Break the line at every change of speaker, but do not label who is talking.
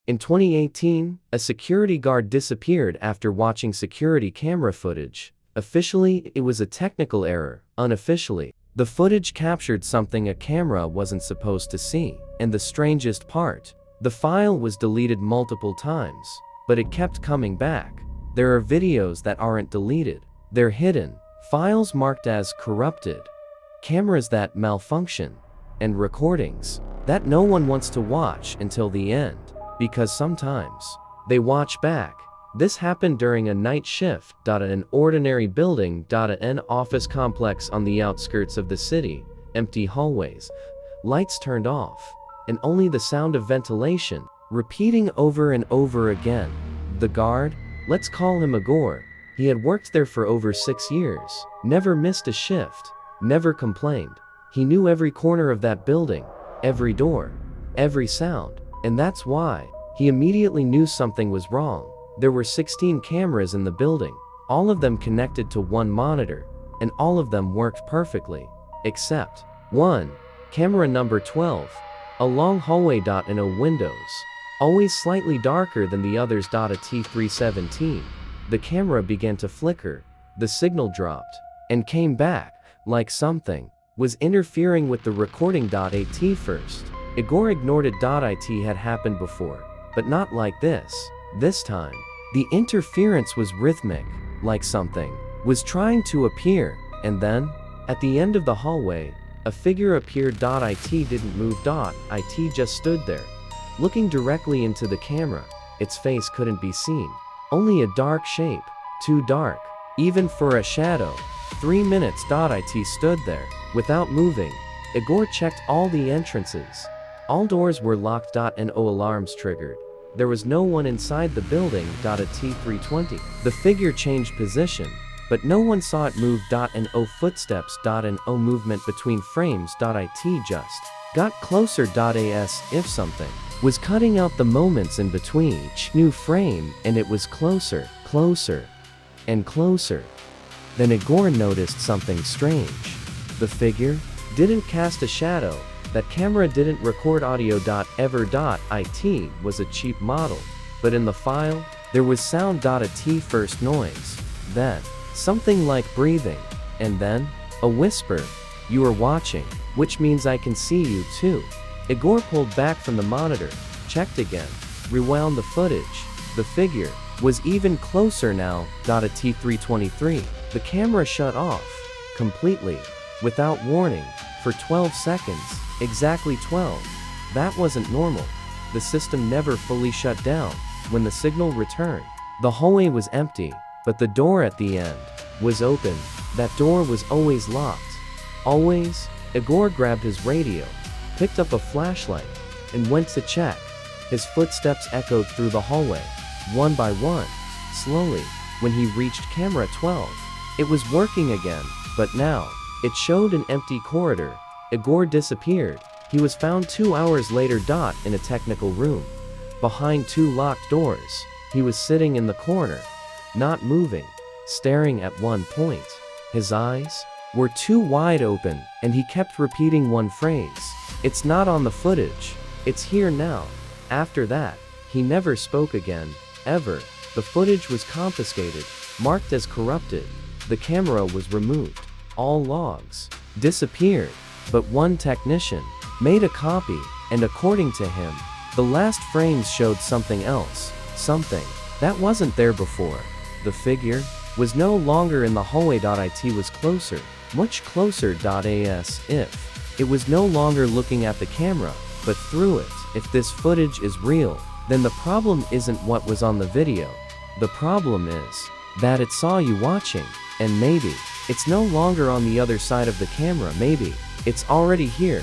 In 2018, a security guard disappeared after watching security camera footage. Officially, it was a technical error. Unofficially, the footage captured something a camera wasn't supposed to see. And the strangest part, the file was deleted multiple times, but it kept coming back. There are videos that aren't deleted. They're hidden, files marked as corrupted, cameras that malfunction, and recordings that no one wants to watch until the end, because sometimes they watch back. This happened during a night shift at an ordinary building at an office complex on the outskirts of the city. Empty hallways, lights turned off, and only the sound of ventilation repeating over and over again. The guard, let's call him Igor, he had worked there for over 6 years, never missed a shift, never complained. He knew every corner of that building, every door, every sound, and that's why he immediately knew something was wrong. There were 16 cameras in the building, all of them connected to one monitor, and all of them worked perfectly, except one, camera number 12, a long hallway in a windows, always slightly darker than the others. A T317, the camera began to flicker, the signal dropped, and came back, like something was interfering with the recording. At first, Igor ignored it. It had happened before, but not like this. This time, the interference was rhythmic, like something was trying to appear, and then, at the end of the hallway, a figure appeared. It didn't move. It just stood there, looking directly into the camera. Its face couldn't be seen, only a dark shape, too dark, even for a shadow. 3 minutes. It stood there, without moving. Igor checked all the entrances. All doors were locked. No alarms triggered. There was no one inside the building. At T320, the figure changed position, but no one saw it move. No footsteps. No movement between frames. It just got closer. As if something was cutting out the moments in between each new frame, and it was closer, closer, and closer. Then Igor noticed something strange. The figure didn't cast a shadow. That camera didn't record audio. It was a cheap model, but in the file, there was sound. First noise, then something like breathing, and then a whisper. You are watching, which means I can see you too. Igor pulled back from the monitor, checked again, rewound the footage. The figure was even closer now. At T323, the camera shut off, completely, without warning, for 12 seconds, exactly 12. That wasn't normal. The system never fully shut down. When the signal returned, the hallway was empty, but the door at the end was open. That door was always locked. Always. Igor grabbed his radio, picked up a flashlight, and went to check. His footsteps echoed through the hallway, one by one, slowly. When he reached camera 12, it was working again, but now, it showed an empty corridor. Igor disappeared. He was found 2 hours later. In a technical room, behind 2 locked doors. He was sitting in the corner, not moving, staring at one point. His eyes were too wide open, and he kept repeating one phrase. It's not on the footage. It's here now. After that, he never spoke again, ever. The footage was confiscated, marked as corrupted. The camera was removed. All logs disappeared, but one technician made a copy, and according to him, the last frames showed something else, something that wasn't there before. The figure was no longer in the hallway. It was closer, much closer. As if it was no longer looking at the camera, but through it. If this footage is real, then the problem isn't what was on the video. The problem is that it saw you watching, and maybe it's no longer on the other side of the camera. Maybe it's already here.